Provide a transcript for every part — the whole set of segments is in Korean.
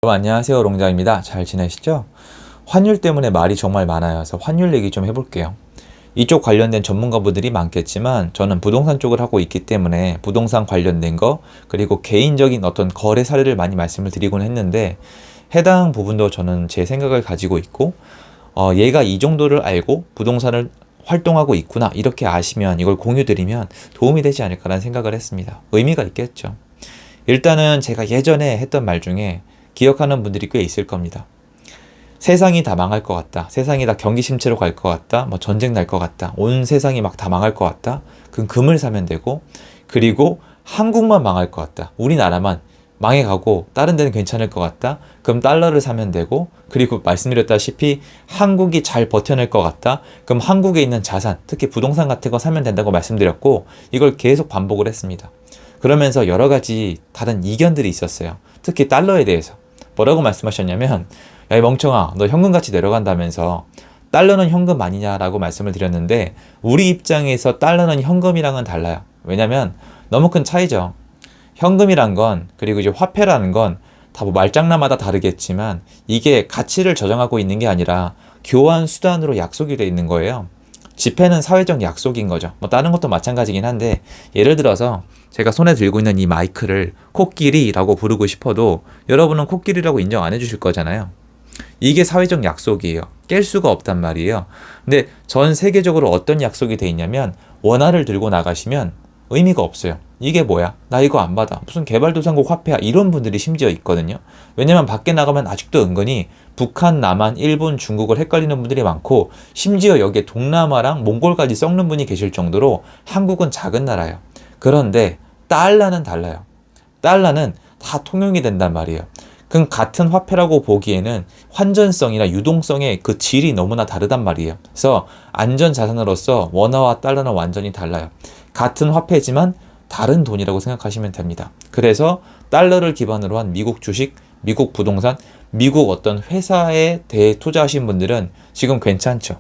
여러분 안녕하세요, 롱장입니다. 잘 지내시죠? 환율 때문에 말이 정말 많아요. 그래서 환율 얘기 좀 해볼게요. 이쪽 관련된 전문가분들이 많겠지만 저는 부동산 쪽을 하고 있기 때문에 부동산 관련된 거 그리고 개인적인 어떤 거래 사례를 많이 말씀을 드리곤 했는데 해당 부분도 저는 제 생각을 가지고 있고 얘가 이 정도를 알고 부동산을 활동하고 있구나 이렇게 아시면 이걸 공유드리면 도움이 되지 않을까라는 생각을 했습니다. 의미가 있겠죠. 일단은 제가 예전에 했던 말 중에 기억하는 분들이 꽤 있을 겁니다. 세상이 다 망할 것 같다. 세상이 다 경기 침체로 갈 것 같다. 뭐 전쟁 날 것 같다. 온 세상이 막 다 망할 것 같다. 그럼 금을 사면 되고, 그리고 한국만 망할 것 같다. 우리나라만 망해가고 다른 데는 괜찮을 것 같다. 그럼 달러를 사면 되고, 그리고 말씀드렸다시피 한국이 잘 버텨낼 것 같다. 그럼 한국에 있는 자산, 특히 부동산 같은 거 사면 된다고 말씀드렸고, 이걸 계속 반복을 했습니다. 그러면서 여러 가지 다른 이견들이 있었어요. 특히 달러에 대해서. 뭐라고 말씀하셨냐면, 야, 이 멍청아, 너 현금같이 내려간다면서 달러는 현금 아니냐라고 말씀을 드렸는데, 우리 입장에서 달러는 현금이랑은 달라요. 왜냐면 너무 큰 차이죠. 현금이란 건, 그리고 이제 화폐라는 건 다 뭐 말장난마다 다르겠지만 이게 가치를 저장하고 있는 게 아니라 교환 수단으로 약속이 돼 있는 거예요. 지폐는 사회적 약속인 거죠. 뭐 다른 것도 마찬가지긴 한데, 예를 들어서 제가 손에 들고 있는 이 마이크를 코끼리라고 부르고 싶어도 여러분은 코끼리라고 인정 안 해주실 거잖아요. 이게 사회적 약속이에요. 깰 수가 없단 말이에요. 근데 전 세계적으로 어떤 약속이 돼 있냐면, 원화를 들고 나가시면 의미가 없어요. 이게 뭐야? 나 이거 안 받아. 무슨 개발도상국 화폐야? 이런 분들이 심지어 있거든요. 왜냐면 밖에 나가면 아직도 은근히 북한, 남한, 일본, 중국을 헷갈리는 분들이 많고, 심지어 여기에 동남아랑 몽골까지 섞는 분이 계실 정도로 한국은 작은 나라예요. 그런데 달러는 달라요. 달러는 다 통용이 된단 말이에요. 그럼 같은 화폐라고 보기에는 환전성이나 유동성의 그 질이 너무나 다르단 말이에요. 그래서 안전자산으로서 원화와 달러는 완전히 달라요. 같은 화폐지만 다른 돈이라고 생각하시면 됩니다. 그래서 달러를 기반으로 한 미국 주식, 미국 부동산, 미국 어떤 회사에 대해 투자하신 분들은 지금 괜찮죠.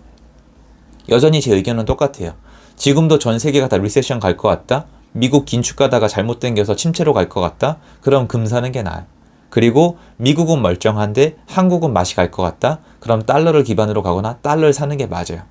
여전히 제 의견은 똑같아요. 지금도 전 세계가 다 리세션 갈 것 같다? 미국 긴축 가다가 잘못 당겨서 침체로 갈 것 같다? 그럼 금 사는 게 나아요. 그리고 미국은 멀쩡한데 한국은 맛이 갈 것 같다? 그럼 달러를 기반으로 가거나 달러를 사는 게 맞아요.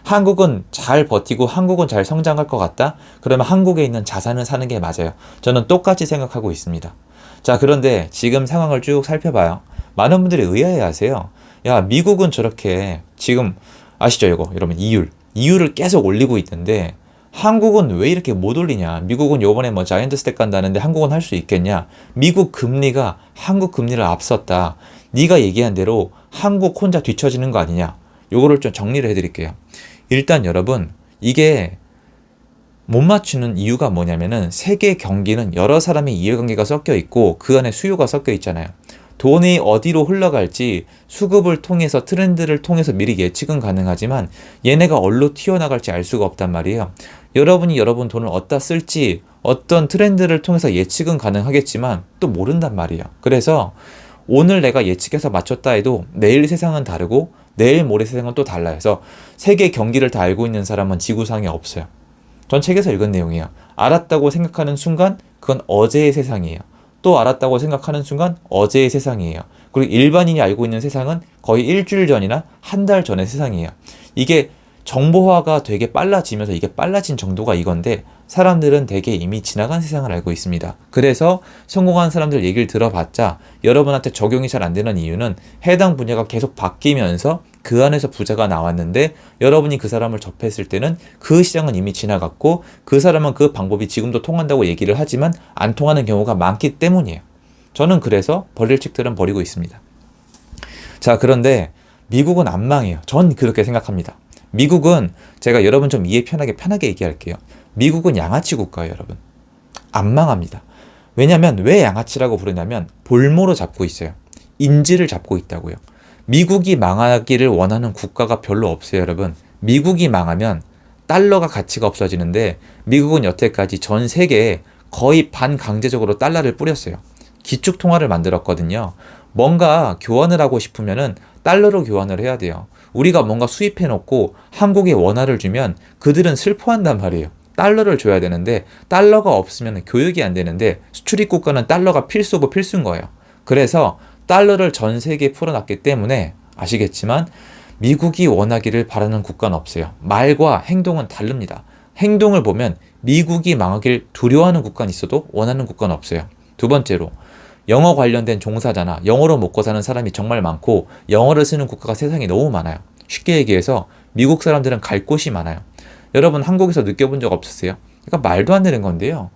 한국은 잘 버티고 한국은 잘 성장할 것 같다? 그러면 한국에 있는 자산을 사는 게 맞아요. 저는 똑같이 생각하고 있습니다. 자, 그런데 지금 상황을 쭉 살펴봐요. 많은 분들이 의아해 하세요. 야, 미국은 저렇게 지금 아시죠, 이거? 여러분, 이율을 계속 올리고 있는데 한국은 왜 이렇게 못 올리냐? 미국은 요번에 뭐 자이언트 스택 간다는데 한국은 할 수 있겠냐? 미국 금리가 한국 금리를 앞섰다. 네가 얘기한 대로 한국 혼자 뒤처지는 거 아니냐? 요거를 좀 정리를 해드릴게요. 일단 여러분, 이게 못 맞추는 이유가 뭐냐면은 세계 경기는 여러 사람의 이해관계가 섞여 있고 그 안에 수요가 섞여 있잖아요. 돈이 어디로 흘러갈지 수급을 통해서 트렌드를 통해서 미리 예측은 가능하지만 얘네가 어디로 튀어나갈지 알 수가 없단 말이에요. 여러분이 여러분 돈을 어디다 쓸지 어떤 트렌드를 통해서 예측은 가능하겠지만 또 모른단 말이에요. 그래서 오늘 내가 예측해서 맞췄다 해도 내일 세상은 다르고 내일 모레 세상은 또 달라요. 그래서 세계 경기를 다 알고 있는 사람은 지구상에 없어요. 전 책에서 읽은 내용이에요. 알았다고 생각하는 순간 그건 어제의 세상이에요. 또 알았다고 생각하는 순간 어제의 세상이에요. 그리고 일반인이 알고 있는 세상은 거의 일주일 전이나 한 달 전의 세상이에요. 이게 정보화가 되게 빨라지면서 이게 빨라진 정도가 이건데 사람들은 되게 이미 지나간 세상을 알고 있습니다. 그래서 성공한 사람들 얘기를 들어봤자 여러분한테 적용이 잘 안 되는 이유는 해당 분야가 계속 바뀌면서 그 안에서 부자가 나왔는데 여러분이 그 사람을 접했을 때는 그 시장은 이미 지나갔고 그 사람은 그 방법이 지금도 통한다고 얘기를 하지만 안 통하는 경우가 많기 때문이에요. 저는 그래서 버릴 책들은 버리고 있습니다. 자, 그런데 미국은 안 망해요. 전 그렇게 생각합니다. 미국은 제가 여러분 좀 이해 편하게 얘기할게요. 미국은 양아치 국가예요, 여러분. 안 망합니다. 왜냐면 왜 양아치라고 부르냐면 볼모로 잡고 있어요. 인지를 잡고 있다고요. 미국이 망하기를 원하는 국가가 별로 없어요, 여러분. 미국이 망하면 달러가 가치가 없어지는데 미국은 여태까지 전 세계에 거의 반강제적으로 달러를 뿌렸어요. 기축통화를 만들었거든요. 뭔가 교환을 하고 싶으면은 달러로 교환을 해야 돼요. 우리가 뭔가 수입해놓고 한국에 원화를 주면 그들은 슬퍼한단 말이에요. 달러를 줘야 되는데 달러가 없으면 교육이 안 되는데 수출입 국가는 달러가 필수고 필수인 거예요. 그래서 달러를 전 세계에 풀어놨기 때문에 아시겠지만 미국이 원하기를 바라는 국가는 없어요. 말과 행동은 다릅니다. 행동을 보면 미국이 망하길 두려워하는 국가는 있어도 원하는 국가는 없어요. 두 번째로 영어 관련된 종사자나 영어로 먹고 사는 사람이 정말 많고 영어를 쓰는 국가가 세상에 너무 많아요. 쉽게 얘기해서 미국 사람들은 갈 곳이 많아요. 여러분 한국에서 느껴본 적 없으세요? 그러니까 말도 안 되는 건데요.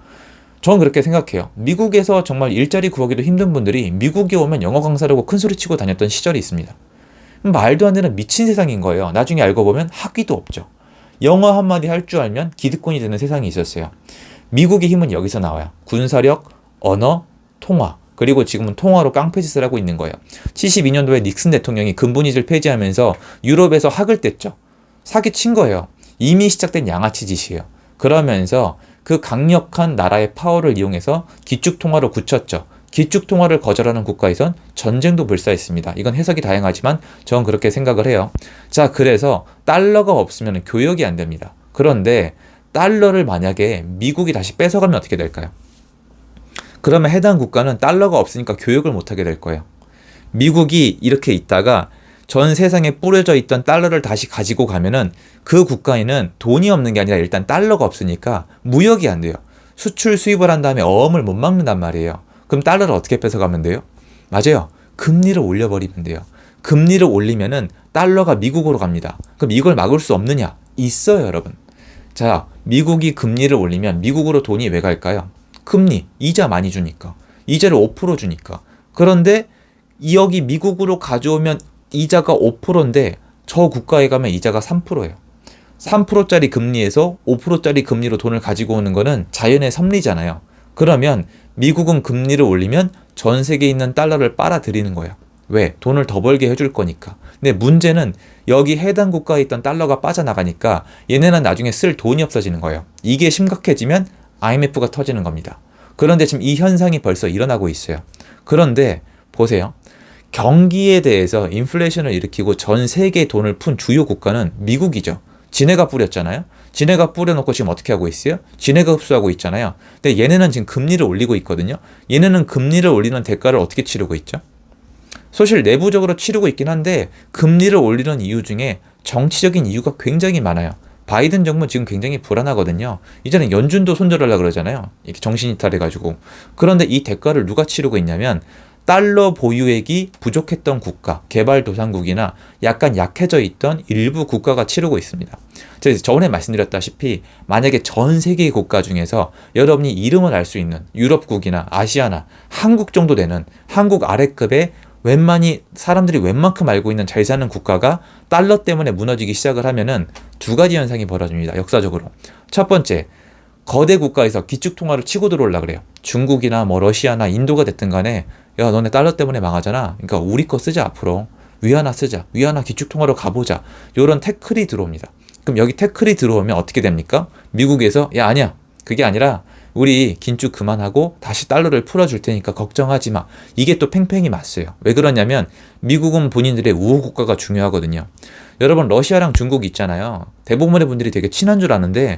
저는 그렇게 생각해요. 미국에서 정말 일자리 구하기도 힘든 분들이 미국에 오면 영어 강사라고 큰 소리 치고 다녔던 시절이 있습니다. 말도 안 되는 미친 세상인 거예요. 나중에 알고 보면 학위도 없죠. 영어 한마디 할 줄 알면 기득권이 되는 세상이 있었어요. 미국의 힘은 여기서 나와요. 군사력, 언어, 통화. 그리고 지금은 통화로 깡패짓을 하고 있는 거예요. 72년도에 닉슨 대통령이 근본위제를 폐지하면서 유럽에서 학을 뗐죠. 사기친 거예요. 이미 시작된 양아치 짓이에요. 그러면서 그 강력한 나라의 파워를 이용해서 기축통화로 굳혔죠. 기축통화를 거절하는 국가에선 전쟁도 불사했습니다. 이건 해석이 다양하지만 저는 그렇게 생각을 해요. 자, 그래서 달러가 없으면 교역이 안 됩니다. 그런데 달러를 만약에 미국이 다시 뺏어가면 어떻게 될까요? 그러면 해당 국가는 달러가 없으니까 교역을 못하게 될 거예요. 미국이 이렇게 있다가 전 세상에 뿌려져 있던 달러를 다시 가지고 가면은 그 국가에는 돈이 없는 게 아니라 일단 달러가 없으니까 무역이 안 돼요. 수출 수입을 한 다음에 어음을 못 막는단 말이에요. 그럼 달러를 어떻게 뺏어가면 돼요? 맞아요. 금리를 올려버리면 돼요. 금리를 올리면은 달러가 미국으로 갑니다. 그럼 이걸 막을 수 없느냐? 있어요, 여러분. 자, 미국이 금리를 올리면 미국으로 돈이 왜 갈까요? 금리, 이자 많이 주니까. 이자를 5% 주니까. 그런데 여기 미국으로 가져오면 이자가 5%인데 저 국가에 가면 이자가 3%예요. 3%짜리 금리에서 5%짜리 금리로 돈을 가지고 오는 거는 자연의 섭리잖아요. 그러면 미국은 금리를 올리면 전 세계에 있는 달러를 빨아들이는 거예요. 왜? 돈을 더 벌게 해줄 거니까. 근데 문제는 여기 해당 국가에 있던 달러가 빠져나가니까 얘네는 나중에 쓸 돈이 없어지는 거예요. 이게 심각해지면 IMF가 터지는 겁니다. 그런데 지금 이 현상이 벌써 일어나고 있어요. 그런데 보세요. 경기에 대해서 인플레이션을 일으키고 전 세계에 돈을 푼 주요 국가는 미국이죠. 지네가 뿌렸잖아요. 지네가 뿌려놓고 지금 어떻게 하고 있어요? 지네가 흡수하고 있잖아요. 근데 얘네는 지금 금리를 올리고 있거든요. 얘네는 금리를 올리는 대가를 어떻게 치르고 있죠? 사실 내부적으로 치르고 있긴 한데 금리를 올리는 이유 중에 정치적인 이유가 굉장히 많아요. 바이든 정부 지금 굉장히 불안하거든요. 이제는 연준도 손절하려고 그러잖아요. 이렇게 정신이탈해가지고. 그런데 이 대가를 누가 치르고 있냐면 달러 보유액이 부족했던 국가, 개발도상국이나 약간 약해져 있던 일부 국가가 치르고 있습니다. 제가 저번에 말씀드렸다시피 만약에 전 세계의 국가 중에서 여러분이 이름을 알 수 있는 유럽국이나 아시아나 한국 정도 되는 한국 아래급의 사람들이 웬만큼 알고 있는 잘 사는 국가가 달러 때문에 무너지기 시작을 하면은 두 가지 현상이 벌어집니다. 역사적으로. 첫 번째, 거대 국가에서 기축통화를 치고 들어오려고 그래요. 중국이나 뭐 러시아나 인도가 됐든 간에 야 너네 달러 때문에 망하잖아. 그러니까 우리 거 쓰자 앞으로. 위안화 쓰자. 위안화 기축통화로 가보자. 이런 태클이 들어옵니다. 그럼 여기 태클이 들어오면 어떻게 됩니까? 미국에서 야 아니야. 그게 아니라 우리 긴축 그만하고 다시 달러를 풀어줄 테니까 걱정하지 마. 이게 또 팽팽히 맞서요. 왜 그러냐면 미국은 본인들의 우호 국가가 중요하거든요. 여러분 러시아랑 중국 있잖아요. 대부분의 분들이 되게 친한 줄 아는데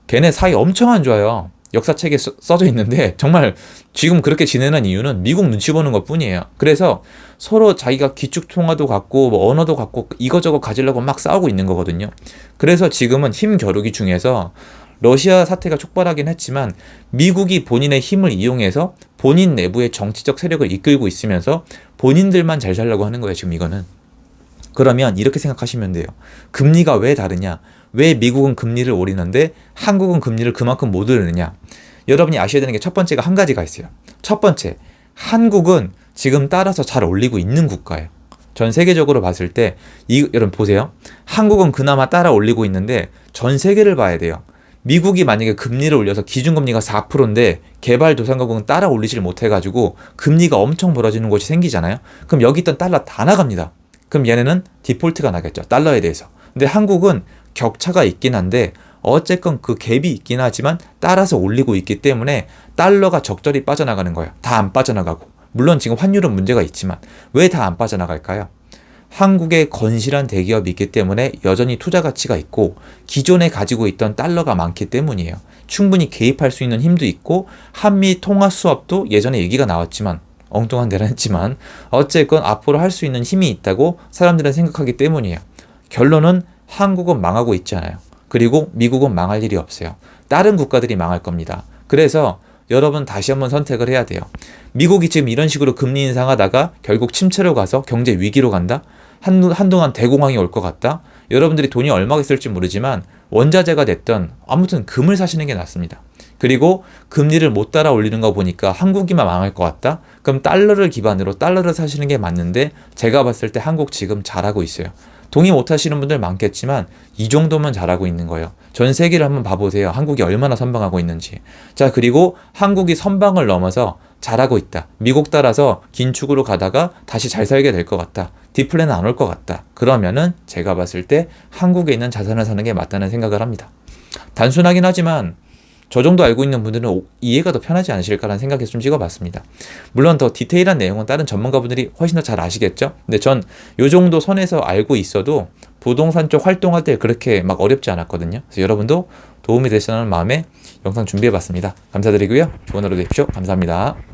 걔네 사이 엄청 안 좋아요. 역사책에 써져 있는데 정말 지금 그렇게 지내는 이유는 미국 눈치 보는 것 뿐이에요. 그래서 서로 자기가 기축통화도 갖고 뭐 언어도 갖고 이거저거 가지려고 막 싸우고 있는 거거든요. 그래서 지금은 힘 겨루기 중에서 러시아 사태가 촉발하긴 했지만 미국이 본인의 힘을 이용해서 본인 내부의 정치적 세력을 이끌고 있으면서 본인들만 잘 살려고 하는 거예요. 지금 이거는. 그러면 이렇게 생각하시면 돼요. 금리가 왜 다르냐? 왜 미국은 금리를 올리는데 한국은 금리를 그만큼 못 오르느냐? 여러분이 아셔야 되는 게 첫 번째가 한 가지가 있어요. 첫 번째, 한국은 지금 따라서 잘 올리고 있는 국가예요. 전 세계적으로 봤을 때 여러분 보세요. 한국은 그나마 따라 올리고 있는데 전 세계를 봐야 돼요. 미국이 만약에 금리를 올려서 기준금리가 4%인데 개발도상국은 따라 올리질 못해가지고 금리가 엄청 벌어지는 곳이 생기잖아요. 그럼 여기 있던 달러 다 나갑니다. 그럼 얘네는 디폴트가 나겠죠. 달러에 대해서. 근데 한국은 격차가 있긴 한데 어쨌건 그 갭이 있긴 하지만 따라서 올리고 있기 때문에 달러가 적절히 빠져나가는 거예요. 다 안 빠져나가고. 물론 지금 환율은 문제가 있지만 왜 다 안 빠져나갈까요? 한국에 건실한 대기업이 있기 때문에 여전히 투자 가치가 있고 기존에 가지고 있던 달러가 많기 때문이에요. 충분히 개입할 수 있는 힘도 있고 한미 통화 수업도 예전에 얘기가 나왔지만 엉뚱한 대로 했지만 어쨌건 앞으로 할 수 있는 힘이 있다고 사람들은 생각하기 때문이에요. 결론은 한국은 망하고 있지 않아요. 그리고 미국은 망할 일이 없어요. 다른 국가들이 망할 겁니다. 그래서 여러분 다시 한번 선택을 해야 돼요. 미국이 지금 이런 식으로 금리 인상하다가 결국 침체로 가서 경제 위기로 간다? 한동안 대공황이 올 것 같다? 여러분들이 돈이 얼마가 있을지 모르지만 원자재가 됐던 아무튼 금을 사시는 게 낫습니다. 그리고 금리를 못 따라 올리는 거 보니까 한국이만 망할 것 같다? 그럼 달러를 기반으로 달러를 사시는 게 맞는데 제가 봤을 때 한국 지금 잘하고 있어요. 동의 못 하시는 분들 많겠지만 이 정도면 잘하고 있는 거예요. 전 세계를 한번 봐보세요. 한국이 얼마나 선방하고 있는지. 자, 그리고 한국이 선방을 넘어서 잘하고 있다. 미국 따라서 긴축으로 가다가 다시 잘 살게 될 것 같다. 디플레는 안 올 것 같다. 그러면은 제가 봤을 때 한국에 있는 자산을 사는 게 맞다는 생각을 합니다. 단순하긴 하지만 저 정도 알고 있는 분들은 이해가 더 편하지 않으실까라는 생각에서 좀 찍어봤습니다. 물론 더 디테일한 내용은 다른 전문가분들이 훨씬 더 잘 아시겠죠? 근데 전 요 정도 선에서 알고 있어도 부동산 쪽 활동할 때 그렇게 막 어렵지 않았거든요. 그래서 여러분도 도움이 되시는 마음에 영상 준비해봤습니다. 감사드리고요. 좋은 하루 되십시오. 감사합니다.